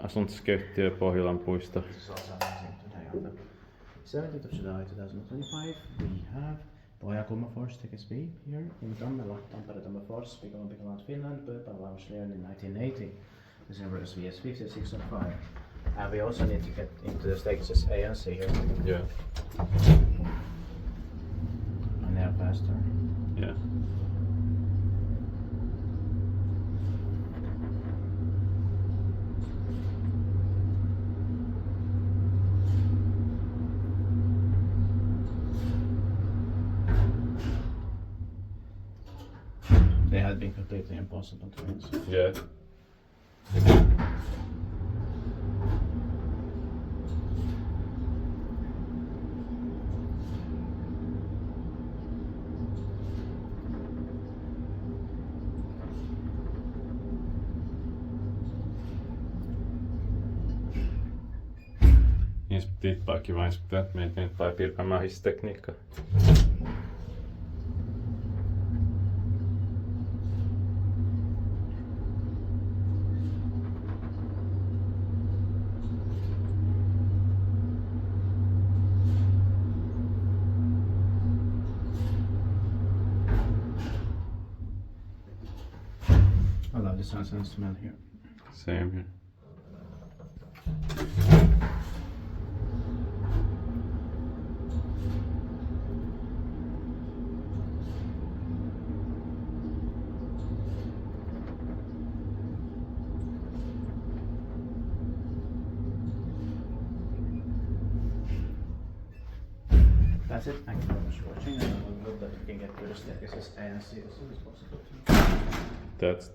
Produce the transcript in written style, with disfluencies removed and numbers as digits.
Asuntoskeyhtiö Pohjolan puisto. This is also amazing today on the 17th of July 2025. We have Pohjankulma Force take a speed here in Tampere Force, Finland, ValmetSchlieren in 1980. The number is VS50 605. And we also need to get into the stages A and C here. Yeah. And they are faster. Yeah. They had been completely impossible to win. Yeah. Tippaakin vain sitä, että meitä nyt vai pilkaamaan histekniikkaa. I love the sounds and smell here. Same here. That's it. Thank you very much for watching, and I hope that we can get to the staircases A and C as soon as possible. That's